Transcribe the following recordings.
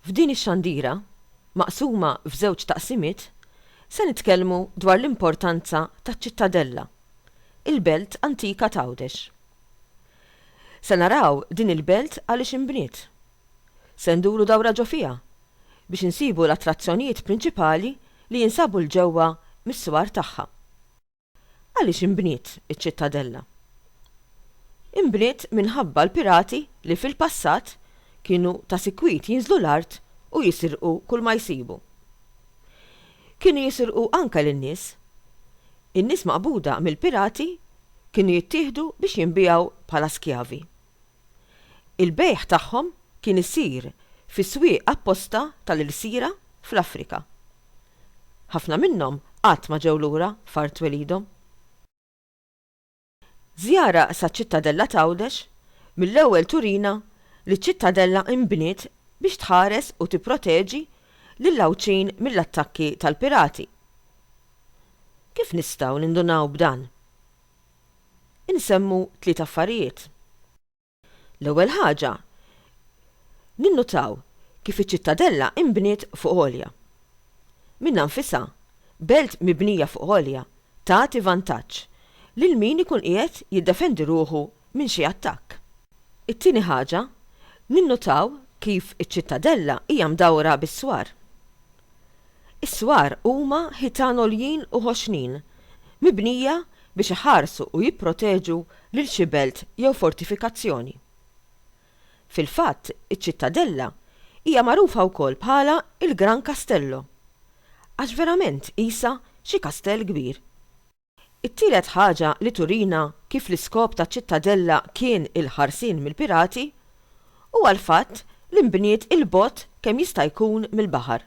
F'din ix-xandira, maqsuma f'żewġ taqsimiet, se nitkellmu dwar l-importanza taċ-Ċittadella, il-belt antika ta' Għawdex. Se naraw din il-belt għaliex inbniet. Se nduru dawra ġo fiha biex insibu l-attrazzjonijiet prinċipali li jinsabu l-ġewwa mis-swar tagħha. Għaliex inbniet iċ-Ċittadella? Inbniet minħabba l-pirati li fil-passat kienu ta' sikwit jinżlu l-art u jisirqu kull ma jsibu. Kienu jisirqu anke lin-nies. In-nies maqbuda mill-pirati kienu jittieħdu biex jinbijaw bħala skjavi. Il-bejħ tagħhom kien isir fis-swieq apposta tal-Ilsira fl-Afrika. Ħafna minnhom qatt ma ġew lura f'art welidhom. Żjara saċ-Ċittadella ta' Għawdex mill-ewwel turina li ċ-Ċittadella inbniet biex tħares u tipproteġi lil-Lawċin mill-attakki tal-pirati. Kif nistgħu nindunaw b'dan? Insemmu 3 affarijiet. L-ewwel ħaġa, ninnutaw kif iċ-Ċittadella inbniet fuq għolja. Minna nfisha, belt mibnija fuq għolja tagħti vantaġġ lil min ikun qiegħed jiddefendi ruħu minn xi attakk. It-tieni ħaġa, ninnutaw kif iċ-Ċittadella hija mdawra bis-swar. Is-swar huma ħitan għoljin u ħoxnin, mibnija biex iħarsu u jipproteġu lil xi belt jew fortifikazzjoni. Fil-fatt, iċ-Ċittadella hija magħrufa wkoll bħala il-Gran Castello, għax verament qisha xi kastell kbir. It-tielet ħaġa li turina kif l-iskop ta' ċittadella kien il-ħarsien mill-pirati huwa l-fatt li nbniet il-bogħod kemm jista' jkun mill-baħar.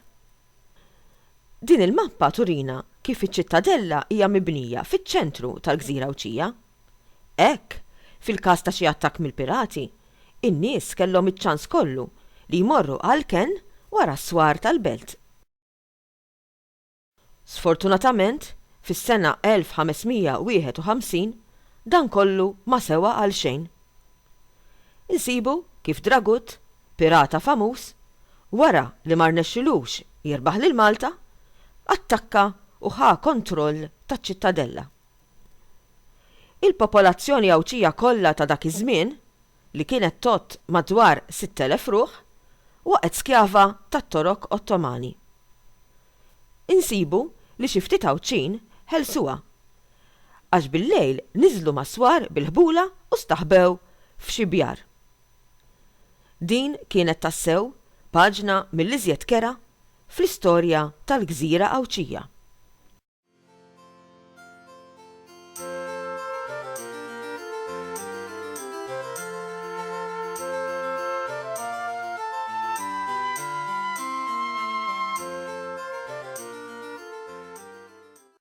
Din il-mappa turina kif iċ-ċittadella hija mibnija fiċ-ċentru tal-Gżira Awċija. Hekk, fil-każ ta' xi attakk mill-pirati, in-nies kellhom iċ-ċans kollu li jmorru għalkenn wara s-swar tal-belt. Sfortunatament, fis-sena 1551 dan kollu ma sewa għal xejn. Insibu kif Dragut, pirata famuż, wara li ma rnexxilux jirbaħ lil Malta, attakka u ħa kontroll taċ-Ċittadella. Il-popolazzjoni Awċija kollha ta' dak iż-żmien, li kienet tot madwar 6,000 ruħ, waqgħet skjava tat-Torok Ottomani. Insibu li xi ftit Awċin ħelsuha, għax bil-lejl niżlu maswar bil-ħbula u staħbew f'xi bjar. Din kienet tassew paġna mill-iżjed kera fl-istorja tal-Gżira Awċija.